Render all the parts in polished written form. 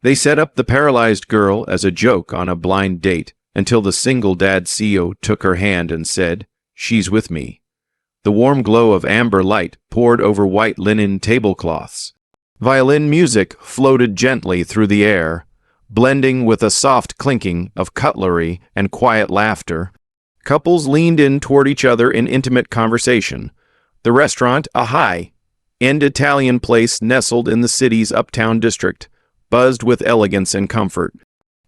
They set up the paralyzed girl as a joke on a blind date until the single dad CEO took her hand and said, "She's with me." The warm glow of amber light poured over white linen tablecloths. Violin music floated gently through the air, blending with a soft clinking of cutlery and quiet laughter. Couples leaned in toward each other in intimate conversation. The restaurant, a high-end Italian place nestled in the city's uptown district, buzzed with elegance and comfort.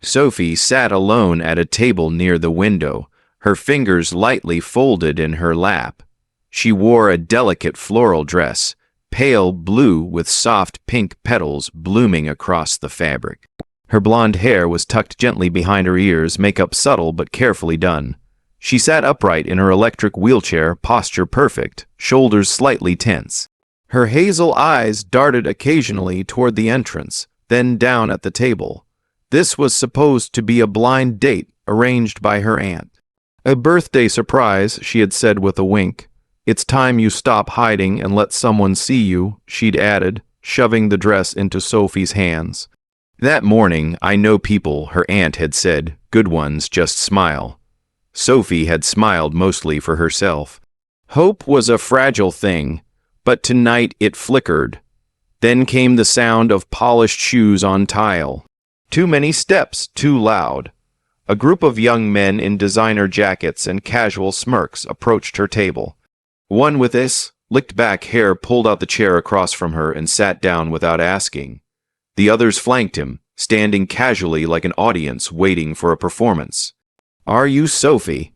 Sophie sat alone at a table near the window, her fingers lightly folded in her lap. She wore a delicate floral dress, pale blue with soft pink petals blooming across the fabric. Her blonde hair was tucked gently behind her ears, makeup subtle but carefully done. She sat upright in her electric wheelchair, posture perfect, shoulders slightly tense. Her hazel eyes darted occasionally toward the entrance, then down at the table. This was supposed to be a blind date arranged by her aunt. "A birthday surprise," she had said with a wink. "It's time you stop hiding and let someone see you," she'd added, shoving the dress into Sophie's hands. That morning, "I know people," her aunt had said, "good ones just smile." Sophie had smiled mostly for herself. Hope was a fragile thing, but tonight it flickered. Then came the sound of polished shoes on tile. Too many steps, too loud. A group of young men in designer jackets and casual smirks approached her table. One with licked back hair pulled out the chair across from her and sat down without asking. The others flanked him, standing casually like an audience waiting for a performance. "Are you Sophie?"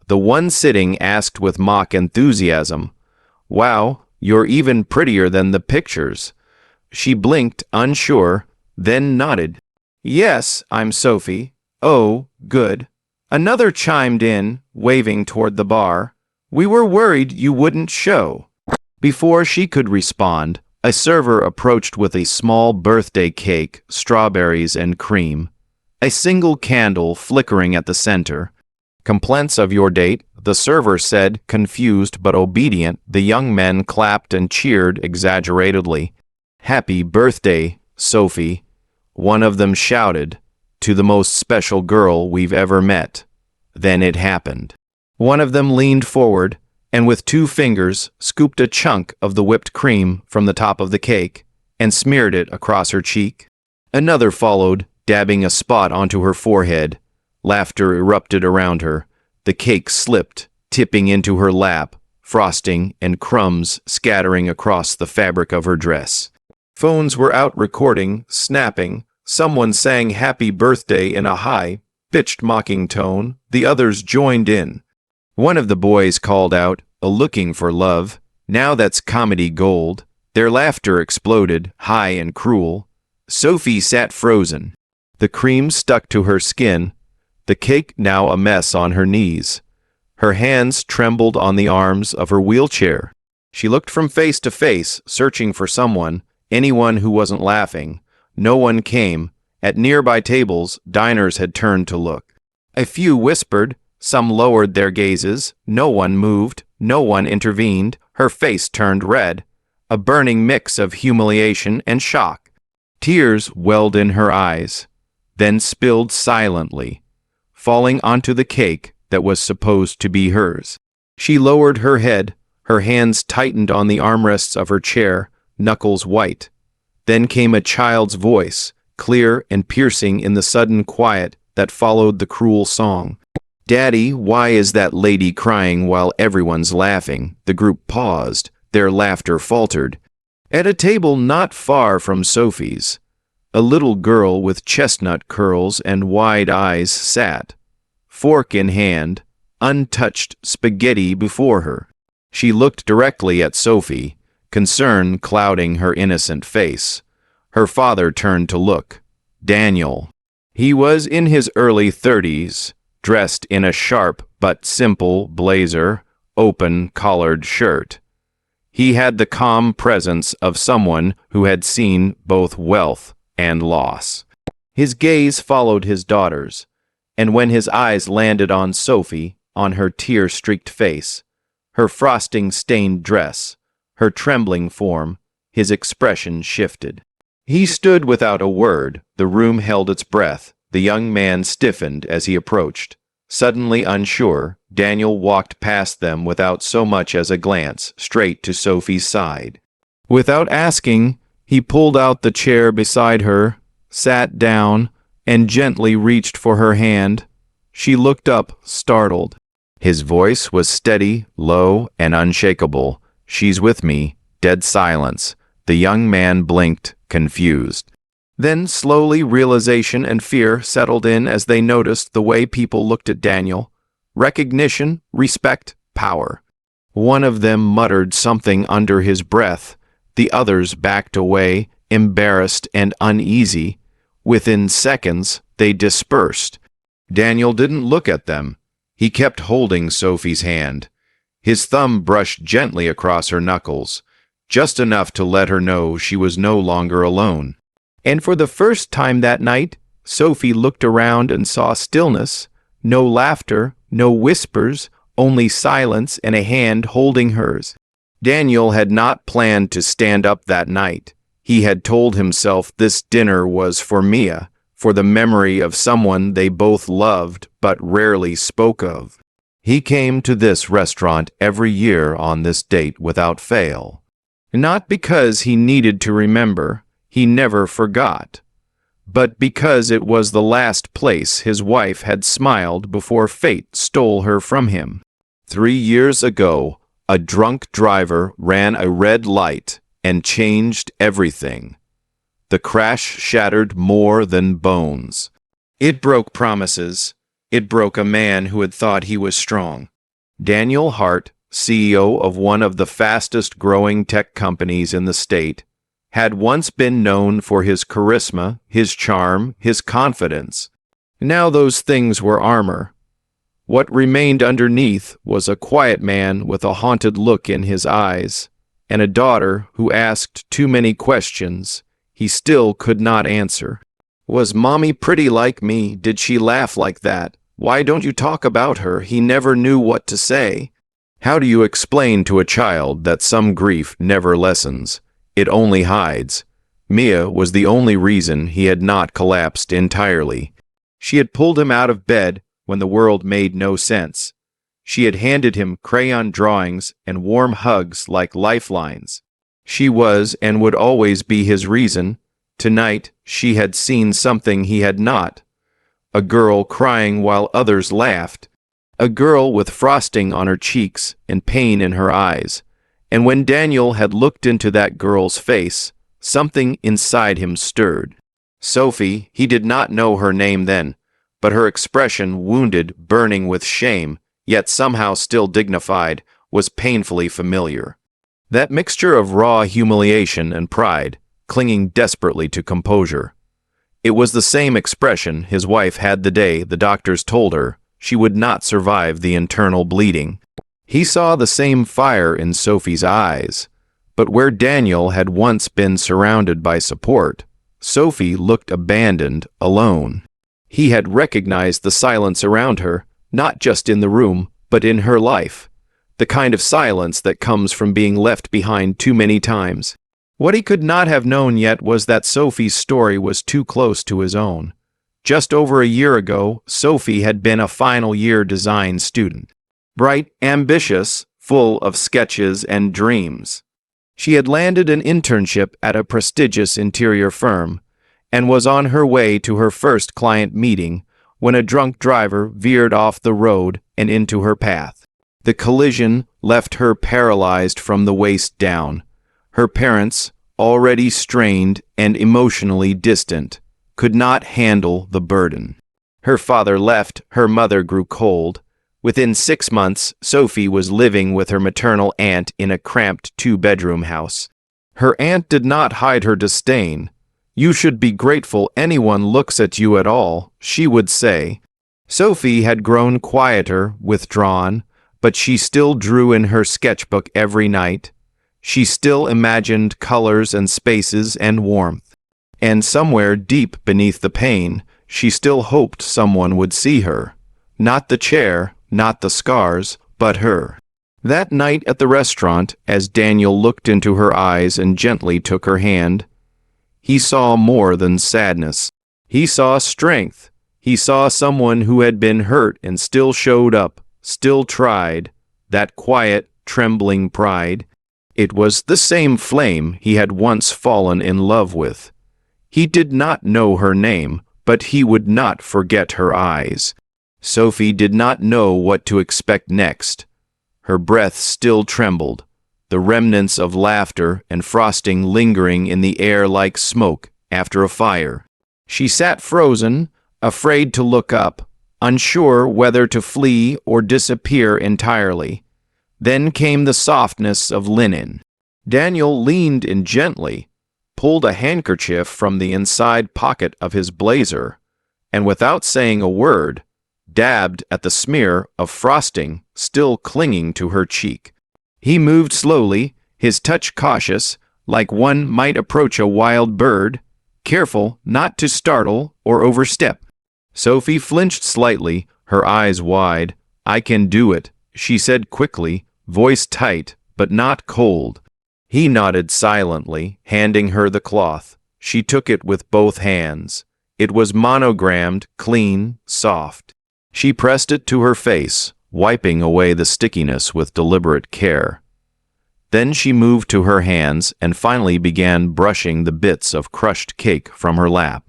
The one sitting asked with mock enthusiasm. "Wow, you're even prettier than the pictures." She blinked, unsure, then nodded. "Yes, I'm Sophie." "Oh, good." Another chimed in, waving toward the bar. "We were worried you wouldn't show." Before she could respond, a server approached with a small birthday cake, strawberries, and cream. A single candle flickering at the center. "Complaints of your date," the server said, confused but obedient. The young men clapped and cheered exaggeratedly. "Happy birthday, Sophie," one of them shouted, "to the most special girl we've ever met." Then it happened. One of them leaned forward, and with 2 fingers scooped a chunk of the whipped cream from the top of the cake and smeared it across her cheek. Another followed, dabbing a spot onto her forehead. Laughter erupted around her. The cake slipped, tipping into her lap, frosting and crumbs scattering across the fabric of her dress. Phones were out recording, snapping. Someone sang happy birthday in a high-pitched mocking tone. The others joined in. One of the boys called out, "Looking for love." Now that's comedy gold. Their laughter exploded, high and cruel. Sophie sat frozen. The cream stuck to her skin, the cake now a mess on her knees. Her hands trembled on the arms of her wheelchair. She looked from face to face, searching for someone, anyone who wasn't laughing. No one came. At nearby tables, diners had turned to look. A few whispered, some lowered their gazes. No one moved, no one intervened. Her face turned red, a burning mix of humiliation and shock. Tears welled in her eyes, then spilled silently, falling onto the cake that was supposed to be hers. She lowered her head, her hands tightened on the armrests of her chair, knuckles white. Then came a child's voice, clear and piercing in the sudden quiet that followed the cruel song. "Daddy, why is that lady crying while everyone's laughing?" The group paused, their laughter faltered. At a table not far from Sophie's, a little girl with chestnut curls and wide eyes sat, fork in hand, untouched spaghetti before her. She looked directly at Sophie, concern clouding her innocent face. Her father turned to look. Daniel. He was in his early 30s, dressed in a sharp but simple blazer, open collared shirt. He had the calm presence of someone who had seen both wealth and loss. His gaze followed his daughter's, and when his eyes landed on Sophie, on her tear-streaked face, her frosting-stained dress, her trembling form, his expression shifted. He stood without a word. The room held its breath. The young man stiffened as he approached. Suddenly unsure, Daniel walked past them without so much as a glance, straight to Sophie's side. Without asking, he pulled out the chair beside her, sat down, and gently reached for her hand. She looked up, startled. His voice was steady, low, and unshakable. "She's with me." Dead silence. The young man blinked, confused. Then slowly realization and fear settled in as they noticed the way people looked at Daniel. Recognition, respect, power. One of them muttered something under his breath. The others backed away, embarrassed and uneasy. Within seconds, they dispersed. Daniel didn't look at them. He kept holding Sophie's hand. His thumb brushed gently across her knuckles, just enough to let her know she was no longer alone. And for the first time that night, Sophie looked around and saw stillness. No laughter, no whispers, only silence and a hand holding hers. Daniel had not planned to stand up that night. He had told himself this dinner was for Mia, for the memory of someone they both loved but rarely spoke of. He came to this restaurant every year on this date without fail. Not because he needed to remember, he never forgot, but because it was the last place his wife had smiled before fate stole her from him. 3 years ago, a drunk driver ran a red light and changed everything. The crash shattered more than bones. It broke promises. It broke a man who had thought he was strong. Daniel Hart, CEO of one of the fastest growing tech companies in the state, had once been known for his charisma, his charm, his confidence. Now those things were armor. What remained underneath was a quiet man with a haunted look in his eyes, and a daughter who asked too many questions he still could not answer. Was Mommy pretty like me? Did she laugh like that? Why don't you talk about her? He never knew what to say. How do you explain to a child that some grief never lessens? It only hides. Mia was the only reason he had not collapsed entirely. She had pulled him out of bed when the world made no sense. She had handed him crayon drawings and warm hugs like lifelines. She was and would always be his reason. Tonight, she had seen something he had not. A girl crying while others laughed. A girl with frosting on her cheeks and pain in her eyes. And when Daniel had looked into that girl's face, something inside him stirred. Sophie, he did not know her name then, but her expression, wounded, burning with shame, yet somehow still dignified, was painfully familiar. That mixture of raw humiliation and pride, clinging desperately to composure. It was the same expression his wife had the day the doctors told her she would not survive the internal bleeding. He saw the same fire in Sophie's eyes, but where Daniel had once been surrounded by support, Sophie looked abandoned, alone. He had recognized the silence around her, not just in the room, but in her life. The kind of silence that comes from being left behind too many times. What he could not have known yet was that Sophie's story was too close to his own. Just over a year ago, Sophie had been a final year design student. Bright, ambitious, full of sketches and dreams. She had landed an internship at a prestigious interior firm and was on her way to her first client meeting when a drunk driver veered off the road and into her path. The collision left her paralyzed from the waist down. Her parents, already strained and emotionally distant, could not handle the burden. Her father left, her mother grew cold. Within 6 months, Sophie was living with her maternal aunt in a cramped 2-bedroom house. Her aunt did not hide her disdain. "You should be grateful anyone looks at you at all," she would say. Sophie had grown quieter, withdrawn, but she still drew in her sketchbook every night. She still imagined colors and spaces and warmth. And somewhere deep beneath the pain, she still hoped someone would see her. Not the chair, not the scars, but her. That night at the restaurant, as Daniel looked into her eyes and gently took her hand, he saw more than sadness. He saw strength. He saw someone who had been hurt and still showed up, still tried, that quiet, trembling pride. It was the same flame he had once fallen in love with. He did not know her name, but he would not forget her eyes. Sophie did not know what to expect next. Her breath still trembled, the remnants of laughter and frosting lingering in the air like smoke after a fire. She sat frozen, afraid to look up, unsure whether to flee or disappear entirely. Then came the softness of linen. Daniel leaned in gently, pulled a handkerchief from the inside pocket of his blazer, and without saying a word, dabbed at the smear of frosting still clinging to her cheek. He moved slowly, his touch cautious, like one might approach a wild bird, careful not to startle or overstep. Sophie flinched slightly, her eyes wide. "I can do it," she said quickly, voice tight but not cold. He nodded silently, handing her the cloth. She took it with both hands. It was monogrammed, clean, soft. She pressed it to her face, wiping away the stickiness with deliberate care. Then she moved to her hands and finally began brushing the bits of crushed cake from her lap.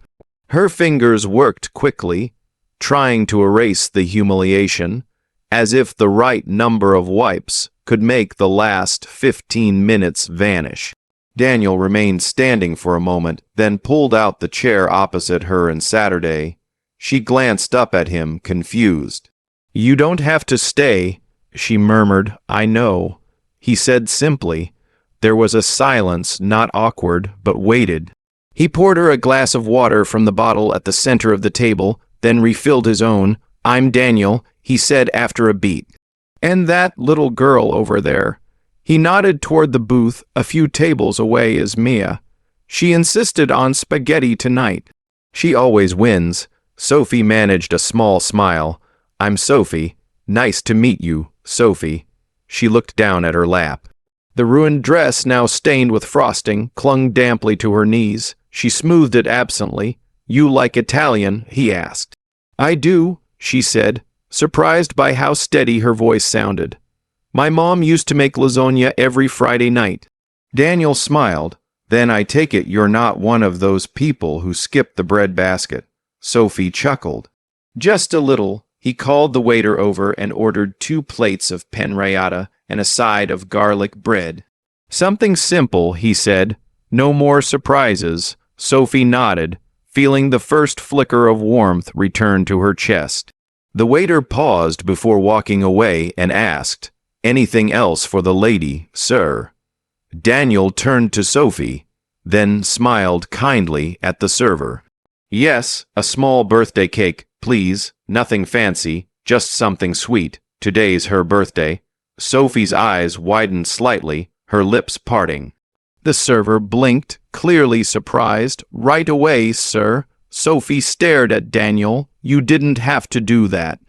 Her fingers worked quickly, trying to erase the humiliation, as if the right number of wipes could make the last 15 minutes vanish. Daniel remained standing for a moment, then pulled out the chair opposite her and Saturday. She glanced up at him, confused. "You don't have to stay," she murmured. "I know," he said simply. There was a silence, not awkward, but weighted. He poured her a glass of water from the bottle at the center of the table, then refilled his own. "I'm Daniel," he said after a beat. "And that little girl over there." He nodded toward the booth a few tables away is Mia. "She insisted on spaghetti tonight." "She always wins." Sophie managed a small smile. "I'm Sophie. Nice to meet you, Sophie." She looked down at her lap. The ruined dress, now stained with frosting, clung damply to her knees. She smoothed it absently. "You like Italian?" he asked. "I do," she said, surprised by how steady her voice sounded. "My mom used to make lasagna every Friday night." Daniel smiled. "Then I take it you're not one of those people who skip the bread basket." Sophie chuckled. "Just a little." He called the waiter over and ordered 2 plates of panrayata and a side of garlic bread. "Something simple," he said. "No more surprises." Sophie nodded, feeling the first flicker of warmth return to her chest. The waiter paused before walking away and asked, "Anything else for the lady, sir?" Daniel turned to Sophie, then smiled kindly at the server. "Yes, a small birthday cake, please. Nothing fancy, just something sweet. Today's her birthday." Sophie's eyes widened slightly, her lips parting. The server blinked, clearly surprised. "Right away, sir." Sophie stared at Daniel. "You didn't have to do that."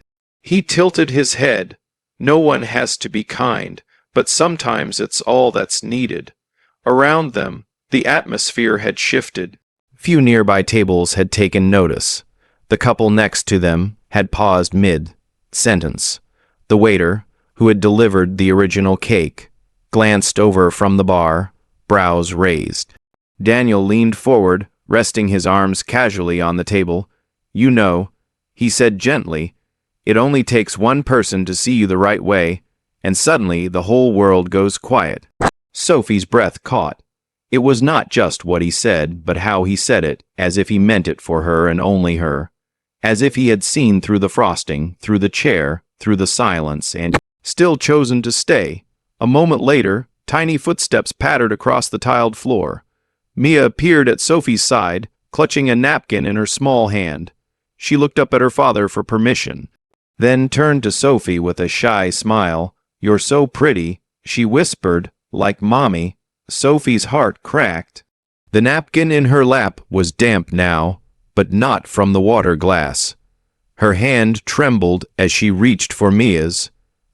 He tilted his head. "No one has to be kind, but sometimes it's all that's needed." Around them, the atmosphere had shifted. Few nearby tables had taken notice. The couple next to them had paused mid-sentence. The waiter, who had delivered the original cake, glanced over from the bar, brows raised. Daniel leaned forward, resting his arms casually on the table. "You know," he said gently, "it only takes one person to see you the right way, and suddenly the whole world goes quiet." Sophie's breath caught. It was not just what he said, but how he said it, as if he meant it for her and only her. As if he had seen through the frosting, through the chair, through the silence, and still chosen to stay. A moment later, tiny footsteps pattered across the tiled floor. Mia appeared at Sophie's side, clutching a napkin in her small hand. She looked up at her father for permission, then turned to Sophie with a shy smile. "You're so pretty," she whispered, "like Mommy." Sophie's heart cracked. The napkin in her lap was damp now, but not from the water glass. Her hand trembled as she reached for Mia's,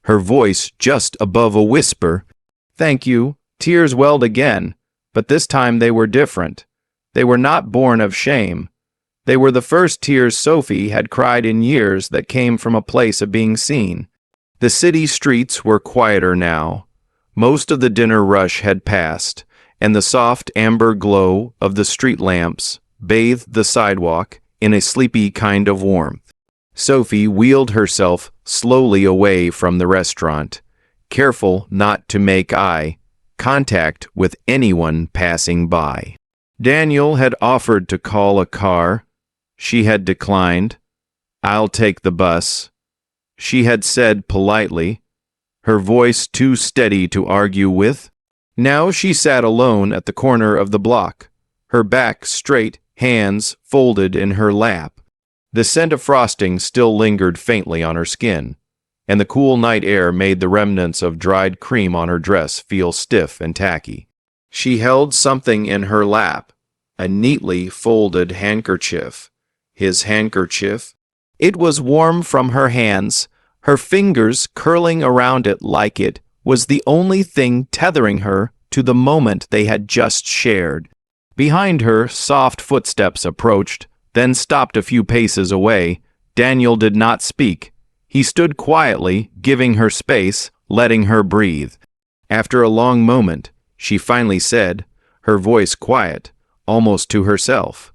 her voice just above a whisper. "Thank you." Tears welled again, but this time they were different. They were not born of shame. They were the first tears Sophie had cried in years that came from a place of being seen. The city streets were quieter now. Most of the dinner rush had passed, and the soft amber glow of the street lamps bathed the sidewalk in a sleepy kind of warmth. Sophie wheeled herself slowly away from the restaurant, careful not to make eye contact with anyone passing by. Daniel had offered to call a car. She had declined. "I'll take the bus," she had said politely, her voice too steady to argue with. Now she sat alone at the corner of the block, her back straight, hands folded in her lap. The scent of frosting still lingered faintly on her skin, and the cool night air made the remnants of dried cream on her dress feel stiff and tacky. She held something in her lap, a neatly folded handkerchief. His handkerchief. It was warm from her hands, her fingers curling around it like it was the only thing tethering her to the moment they had just shared. Behind her, soft footsteps approached, then stopped a few paces away. Daniel did not speak. He stood quietly, giving her space, letting her breathe. After a long moment, she finally said, her voice quiet, almost to herself,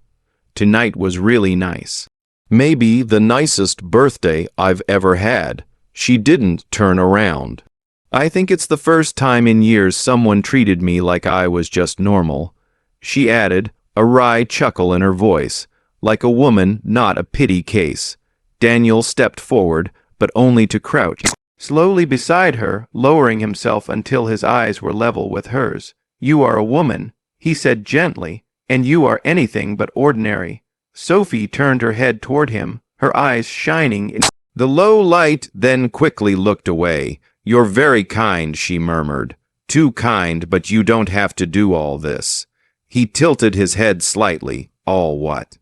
"Tonight was really nice. Maybe the nicest birthday I've ever had." She didn't turn around. "I think it's the first time in years someone treated me like I was just normal," she added, a wry chuckle in her voice, like a woman, not a pity case. Daniel stepped forward, but only to crouch slowly beside her, lowering himself until his eyes were level with hers. "You are a woman," he said gently, "and you are anything but ordinary." Sophie turned her head toward him, her eyes shining in the low light, then quickly looked away. "You're very kind," she murmured. "Too kind, but you don't have to do all this." He tilted his head slightly. "All what?"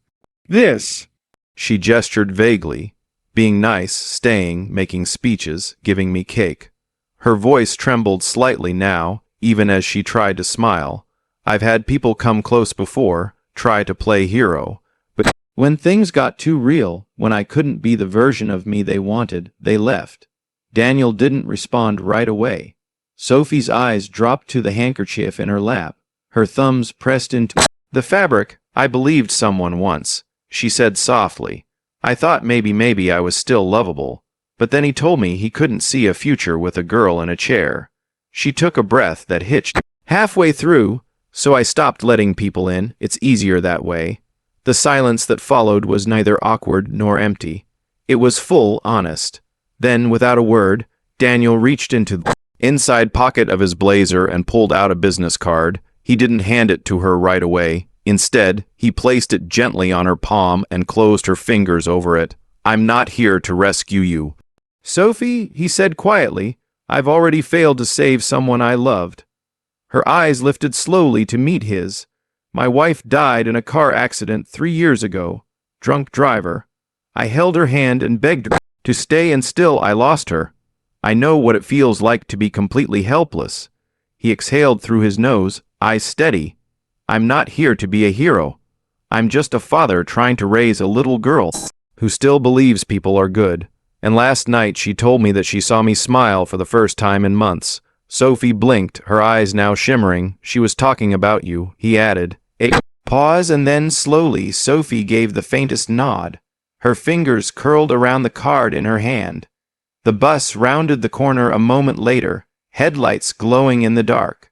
"This." She gestured vaguely. "Being nice, staying, making speeches, giving me cake." Her voice trembled slightly now, even as she tried to smile. "I've had people come close before, try to play hero. But when things got too real, when I couldn't be the version of me they wanted, they left." Daniel didn't respond right away. Sophie's eyes dropped to the handkerchief in her lap, her thumbs pressed into the fabric. "I believed someone once," she said softly. "I thought maybe I was still lovable. But then he told me he couldn't see a future with a girl in a chair." She took a breath that hitched halfway through. "So I stopped letting people in. It's easier that way." The silence that followed was neither awkward nor empty. It was full, honest. Then, without a word, Daniel reached into the inside pocket of his blazer and pulled out a business card. He didn't hand it to her right away. Instead, he placed it gently on her palm and closed her fingers over it. "I'm not here to rescue you, Sophie," he said quietly. "I've already failed to save someone I loved." Her eyes lifted slowly to meet his. "My wife died in a car accident 3 years ago. Drunk driver. I held her hand and begged her to stay, and still I lost her. I know what it feels like to be completely helpless." He exhaled through his nose, eyes steady. "I'm not here to be a hero. I'm just a father trying to raise a little girl who still believes people are good. And last night she told me that she saw me smile for the first time in months." Sophie blinked, her eyes now shimmering. "She was talking about you," he added. A pause, and then slowly Sophie gave the faintest nod. Her fingers curled around the card in her hand. The bus rounded the corner a moment later, headlights glowing in the dark.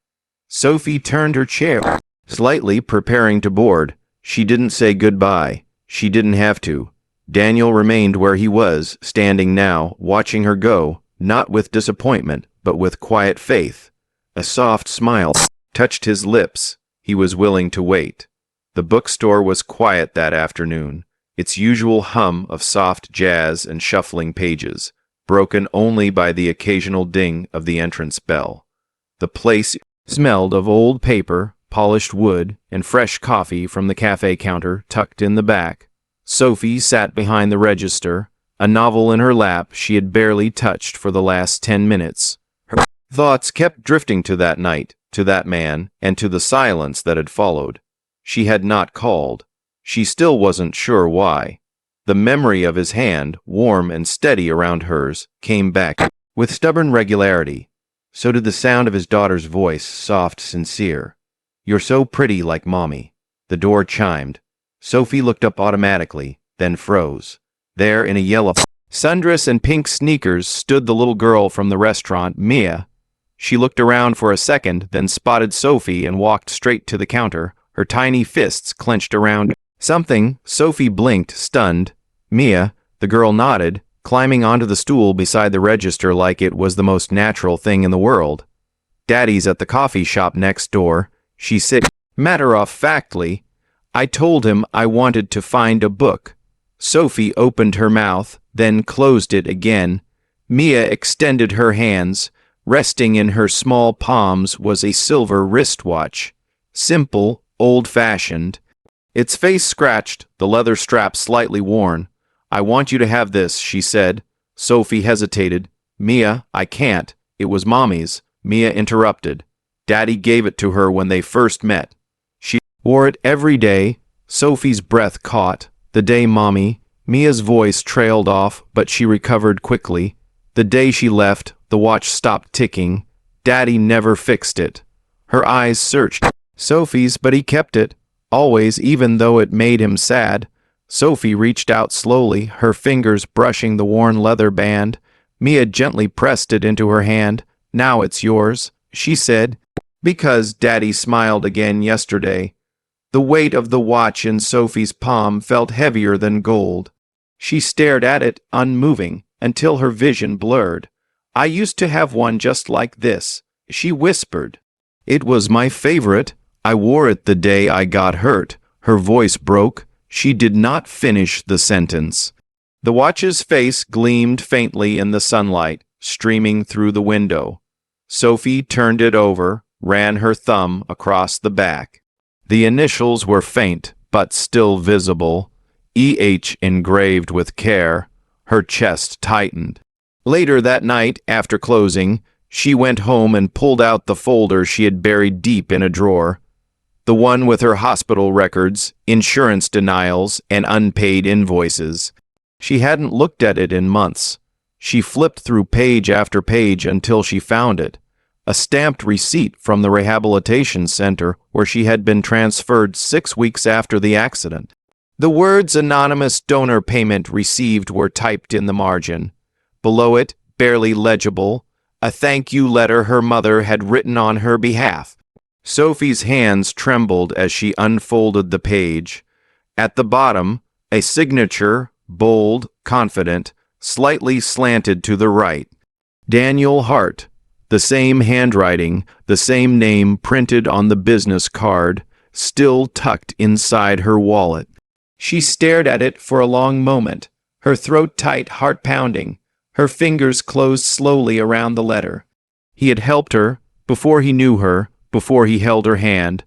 Sophie turned her chair slightly, preparing to board. She didn't say goodbye. She didn't have to. Daniel remained where he was, standing now, watching her go, not with disappointment, but with quiet faith. A soft smile touched his lips. He was willing to wait. The bookstore was quiet that afternoon, its usual hum of soft jazz and shuffling pages, broken only by the occasional ding of the entrance bell. The place smelled of old paper, polished wood, and fresh coffee from the cafe counter tucked in the back. Sophie sat behind the register, a novel in her lap she had barely touched for the last 10 minutes. Her thoughts kept drifting to that night, to that man, and to the silence that had followed. She had not called. She still wasn't sure why. The memory of his hand, warm and steady around hers, came back with stubborn regularity. So did the sound of his daughter's voice, soft, sincere. "You're so pretty like Mommy." The door chimed. Sophie looked up automatically, then froze. There, in a yellow sundress and pink sneakers, stood the little girl from the restaurant, Mia. She looked around for a second, then spotted Sophie and walked straight to the counter, her tiny fists clenched around something. Sophie blinked, stunned. Mia, the girl nodded, climbing onto the stool beside the register like it was the most natural thing in the world. "Daddy's at the coffee shop next door," she said matter-of-factly. "I told him I wanted to find a book." Sophie opened her mouth, then closed it again. Mia extended her hands. Resting in her small palms was a silver wristwatch. Simple, old-fashioned. Its face scratched, the leather strap slightly worn. "I want you to have this," she said. Sophie hesitated. "Mia, I can't. It was Mommy's." Mia interrupted. "Daddy gave it to her when they first met. She wore it every day." Sophie's breath caught. "The day Mommy..." Mia's voice trailed off, but she recovered quickly. "The day she left, the watch stopped ticking. Daddy never fixed it." Her eyes searched Sophie's, but he kept it. Always, even though it made him sad. Sophie reached out slowly, her fingers brushing the worn leather band. Mia gently pressed it into her hand. "Now it's yours," she said, "because Daddy smiled again yesterday." The weight of the watch in Sophie's palm felt heavier than gold. She stared at it, unmoving, until her vision blurred. "I used to have one just like this," she whispered. "It was my favorite. I wore it the day I got hurt." Her voice broke. She did not finish the sentence. The watch's face gleamed faintly in the sunlight, streaming through the window. Sophie turned it over, ran her thumb across the back. The initials were faint, but still visible. EH engraved with care. Her chest tightened. Later that night, after closing, she went home and pulled out the folder she had buried deep in a drawer. The one with her hospital records, insurance denials, and unpaid invoices. She hadn't looked at it in months. She flipped through page after page until she found it. A stamped receipt from the rehabilitation center where she had been transferred 6 weeks after the accident. The words "anonymous donor payment received" were typed in the margin. Below it, barely legible, a thank you letter her mother had written on her behalf. Sophie's hands trembled as she unfolded the page. At the bottom, a signature, bold, confident, slightly slanted to the right. Daniel Hart. The same handwriting, the same name printed on the business card, still tucked inside her wallet. She stared at it for a long moment, her throat tight, heart pounding. Her fingers closed slowly around the letter. He had helped her, before he knew her, before he held her hand,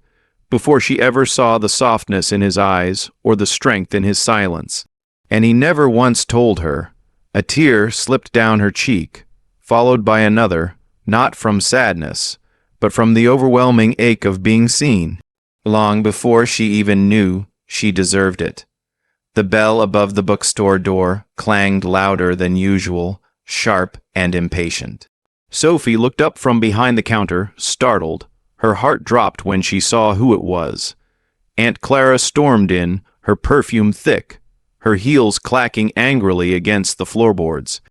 before she ever saw the softness in his eyes or the strength in his silence. And he never once told her. A tear slipped down her cheek, followed by another, not from sadness, but from the overwhelming ache of being seen. Long before she even knew, she deserved it. The bell above the bookstore door clanged louder than usual, sharp and impatient. Sophie looked up from behind the counter, startled. Her heart dropped when she saw who it was. Aunt Clara stormed in, her perfume thick, her heels clacking angrily against the floorboards.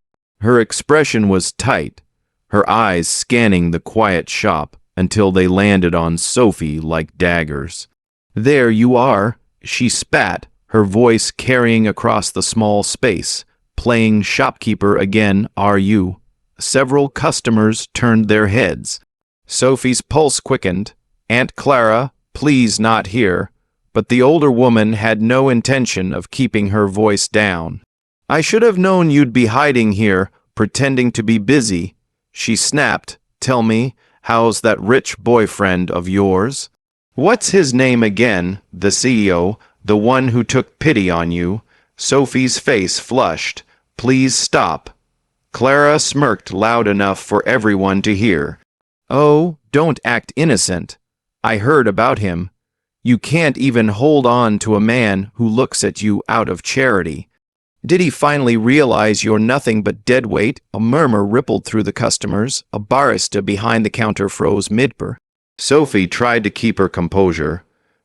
Her expression was tight, her eyes scanning the quiet shop until they landed on Sophie like daggers. "There you are," she spat, her voice carrying across the small space, playing shopkeeper again, "Are you?" Several customers turned their heads. Sophie's pulse quickened. "Aunt Clara, please not here." But the older woman had no intention of keeping her voice down. "I should have known you'd be hiding here, pretending to be busy," she snapped. "Tell me, how's that rich boyfriend of yours?" "What's his name again? The CEO, the one who took pity on you?" Sophie's face flushed. "Please stop." Clara smirked loud enough for everyone to hear. "Oh, don't act innocent. I heard about him. You can't even hold on to a man who looks at you out of charity. Did he finally realize you're nothing but dead weight? A murmur rippled through the customers. A barista behind the counter froze mid-per. Sophie tried to keep her composure.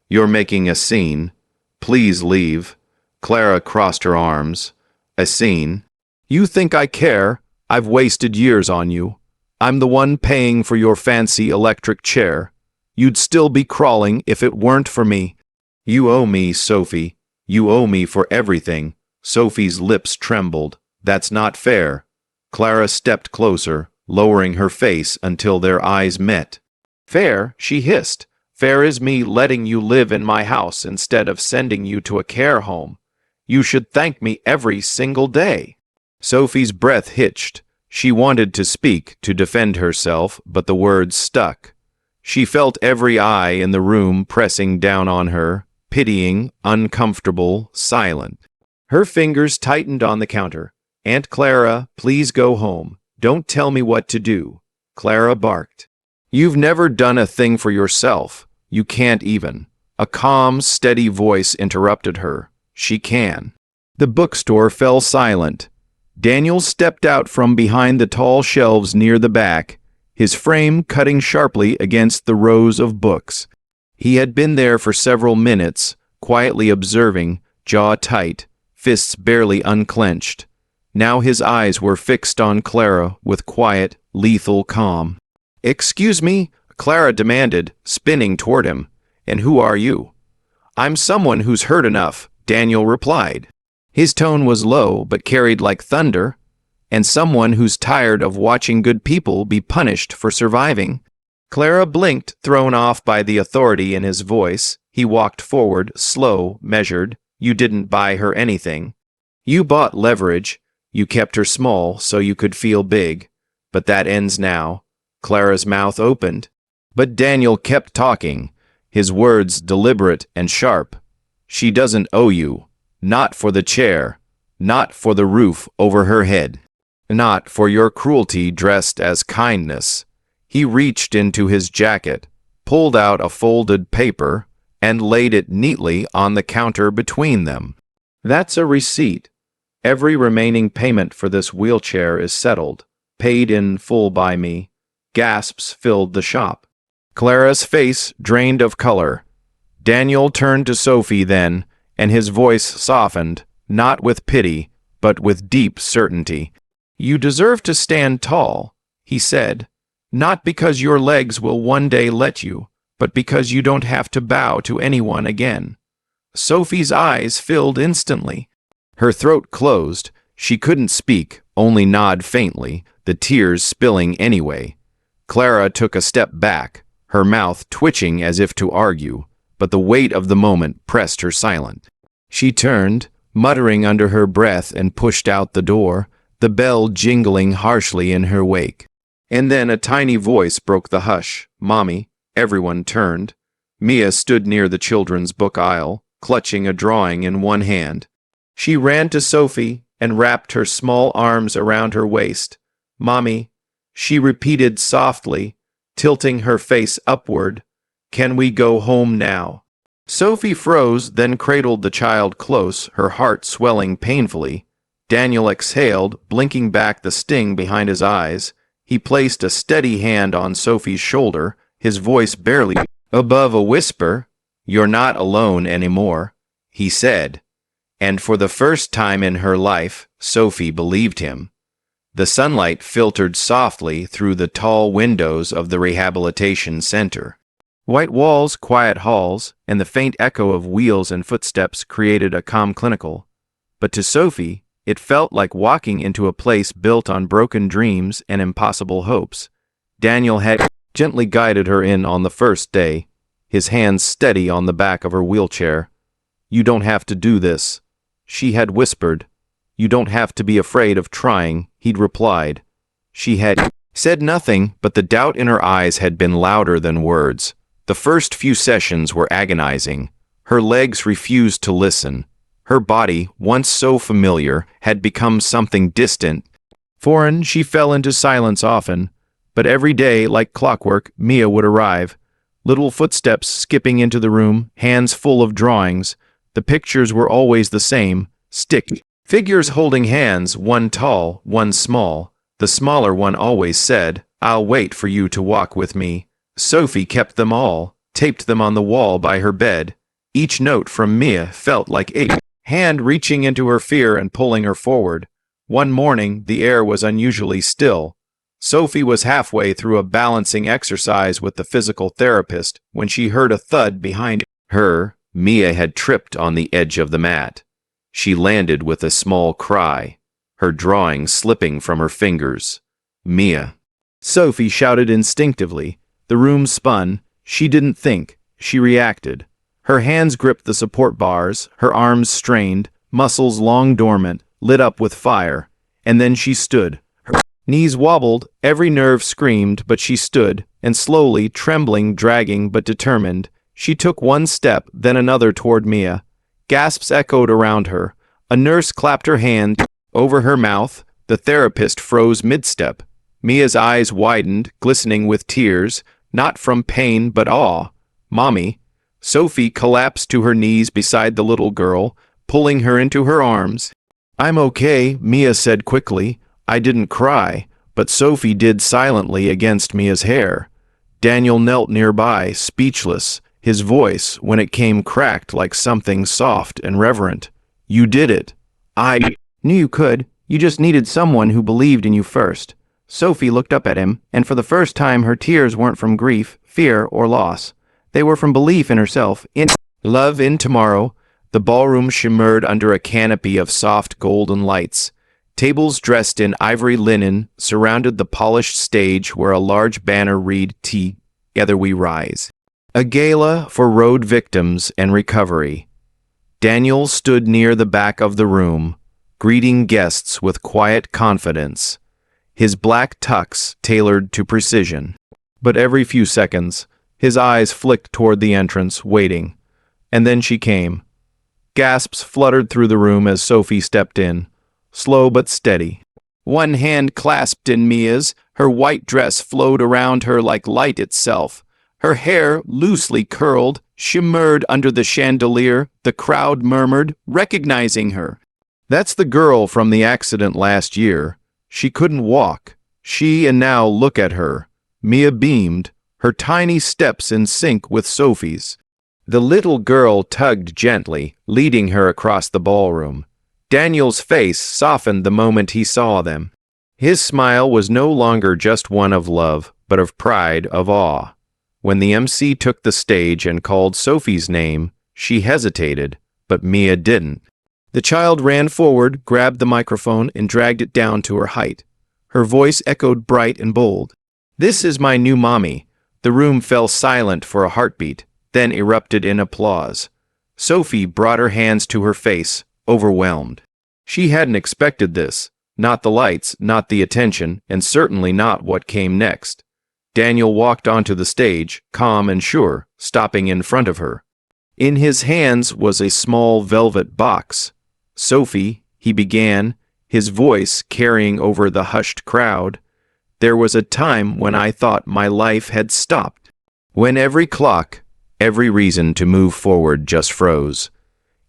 You're making a scene. Please leave. Clara crossed her arms. A scene? You think I care? I've wasted years on you. I'm the one paying for your fancy electric chair. You'd still be crawling if it weren't for me. You owe me, Sophie. You owe me for everything. Sophie's lips trembled. That's not fair. Clara stepped closer, lowering her face until their eyes met. Fair, she hissed. Fair is me letting you live in my house instead of sending you to a care home. You should thank me every single day. Sophie's breath hitched. She wanted to speak, to defend herself, but the words stuck. She felt every eye in the room pressing down on her, pitying, uncomfortable, silent. Her fingers tightened on the counter. Aunt Clara, please go home. Don't tell me what to do. Clara barked. You've never done a thing for yourself. You can't even. A calm, steady voice interrupted her. She can. The bookstore fell silent. Daniel stepped out from behind the tall shelves near the back, his frame cutting sharply against the rows of books. He had been there for several minutes, quietly observing, jaw tight, fists barely unclenched. Now his eyes were fixed on Clara with quiet, lethal calm. Excuse me, Clara demanded, spinning toward him. And who are you? I'm someone who's heard enough, Daniel replied. His tone was low but carried like thunder. And someone who's tired of watching good people be punished for surviving. Clara blinked, thrown off by the authority in his voice. He walked forward, slow, measured. You didn't buy her anything. You bought leverage. You kept her small so you could feel big. But that ends now. Clara's mouth opened. But Daniel kept talking, his words deliberate and sharp. She doesn't owe you. Not for the chair. Not for the roof over her head. Not for your cruelty dressed as kindness. He reached into his jacket, pulled out a folded paper, and laid it neatly on the counter between them. That's a receipt. Every remaining payment for this wheelchair is settled, paid in full by me. Gasps filled the shop. Clara's face drained of color. Daniel turned to Sophie then, and his voice softened, not with pity, but with deep certainty. You deserve to stand tall, he said, not because your legs will one day let you, but because you don't have to bow to anyone again. Sophie's eyes filled instantly. Her throat closed. She couldn't speak, only nod faintly, the tears spilling anyway. Clara took a step back, her mouth twitching as if to argue, but the weight of the moment pressed her silent. She turned, muttering under her breath, and pushed out the door, the bell jingling harshly in her wake. And then a tiny voice broke the hush. Mommy. Everyone turned. Mia stood near the children's book aisle, clutching a drawing in one hand. She ran to Sophie and wrapped her small arms around her waist. Mommy, she repeated softly, tilting her face upward. Can we go home now? Sophie froze, then cradled the child close, her heart swelling painfully. Daniel exhaled, blinking back the sting behind his eyes. He placed a steady hand on Sophie's shoulder, his voice barely above a whisper. You're not alone anymore, he said. And for the first time in her life, Sophie believed him. The sunlight filtered softly through the tall windows of the rehabilitation center. White walls, quiet halls, and the faint echo of wheels and footsteps created a calm clinical. But to Sophie, it felt like walking into a place built on broken dreams and impossible hopes. Daniel had gently guided her in on the first day, his hands steady on the back of her wheelchair. You don't have to do this, she had whispered. You don't have to be afraid of trying, he'd replied. She had said nothing, but the doubt in her eyes had been louder than words. The first few sessions were agonizing. Her legs refused to listen. Her body, once so familiar, had become something distant. Foreign, she fell into silence often, but every day, like clockwork, Mia would arrive. Little footsteps skipping into the room, hands full of drawings. The pictures were always the same, stick figures holding hands, one tall, one small. The smaller one always said, "I'll wait for you to walk with me." Sophie kept them all, taped them on the wall by her bed. Each note from Mia felt like a hand reaching into her fear and pulling her forward. One morning, the air was unusually still. Sophie was halfway through a balancing exercise with the physical therapist when she heard a thud behind her. Mia had tripped on the edge of the mat. She landed with a small cry, her drawing slipping from her fingers. "Mia!" Sophie shouted instinctively. The room spun. She didn't think. She reacted. Her hands gripped the support bars, her arms strained, muscles long dormant, lit up with fire. And then she stood. Her knees wobbled, every nerve screamed, but she stood, and slowly, trembling, dragging, but determined, she took one step, then another toward Mia. Gasps echoed around her. A nurse clapped her hand over her mouth. The therapist froze mid-step. Mia's eyes widened, glistening with tears, not from pain but awe. "Mommy." Sophie collapsed to her knees beside the little girl, pulling her into her arms. "I'm okay," Mia said quickly. "I didn't cry," but Sophie did silently against Mia's hair. Daniel knelt nearby, speechless. His voice, when it came, cracked like something soft and reverent. "You did it." "I knew you could. You just needed someone who believed in you first." Sophie looked up at him, and for the first time her tears weren't from grief, fear, or loss. They were from belief in herself, in love, in tomorrow. The ballroom shimmered under a canopy of soft golden lights. Tables dressed in ivory linen surrounded the polished stage where a large banner read, "Together we rise." A gala for road victims and recovery. Daniel stood near the back of the room, greeting guests with quiet confidence, his black tux tailored to precision. But every few seconds, his eyes flicked toward the entrance, waiting. And then she came. Gasps fluttered through the room as Sophie stepped in, slow but steady. One hand clasped in Mia's, her white dress flowed around her like light itself. Her hair, loosely curled, shimmered under the chandelier. The crowd murmured, recognizing her. "That's the girl from the accident last year. She couldn't walk. And now look at her." Mia beamed, her tiny steps in sync with Sophie's. The little girl tugged gently, leading her across the ballroom. Daniel's face softened the moment he saw them. His smile was no longer just one of love, but of pride, of awe. When the MC took the stage and called Sophie's name, she hesitated, but Mia didn't. The child ran forward, grabbed the microphone, and dragged it down to her height. Her voice echoed bright and bold. "This is my new mommy." The room fell silent for a heartbeat, then erupted in applause. Sophie brought her hands to her face, overwhelmed. She hadn't expected this. Not the lights, not the attention, and certainly not what came next. Daniel walked onto the stage, calm and sure, stopping in front of her. In his hands was a small velvet box. "Sophie," he began, his voice carrying over the hushed crowd, "there was a time when I thought my life had stopped. When every clock, every reason to move forward just froze."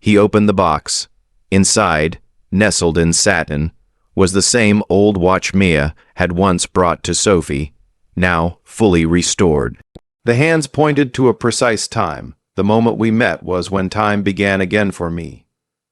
He opened the box. Inside, nestled in satin, was the same old watch Mia had once brought to Sophie, now fully restored. The hands pointed to a precise time. "The moment we met was when time began again for me."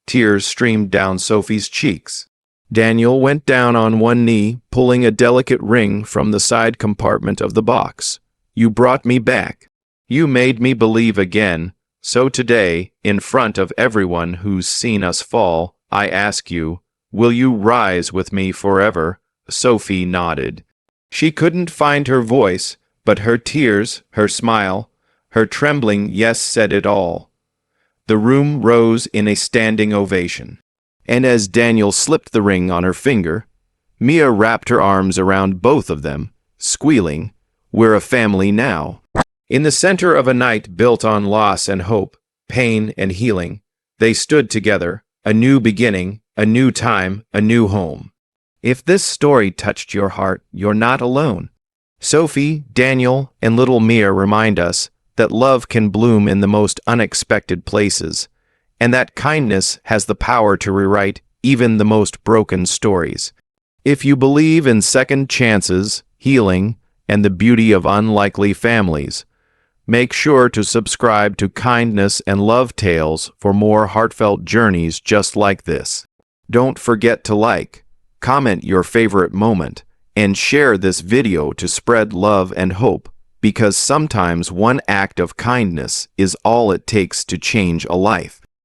Tears streamed down Sophie's cheeks. Daniel went down on one knee, pulling a delicate ring from the side compartment of the box. "You brought me back. You made me believe again. So today, in front of everyone who's seen us fall, I ask you, will you rise with me forever?" Sophie nodded. She couldn't find her voice, but her tears, her smile, her trembling yes said it all. The room rose in a standing ovation. And as Daniel slipped the ring on her finger, Mia wrapped her arms around both of them, squealing, "We're a family now." In the center of a night built on loss and hope, pain and healing, they stood together, a new beginning, a new time, a new home. If this story touched your heart, you're not alone. Sophie, Daniel, and little Mia remind us that love can bloom in the most unexpected places, and that kindness has the power to rewrite even the most broken stories. If you believe in second chances, healing, and the beauty of unlikely families, make sure to subscribe to Kindness and Love Tales for more heartfelt journeys just like this. Don't forget to like, comment your favorite moment, and share this video to spread love and hope, because sometimes one act of kindness is all it takes to change a life.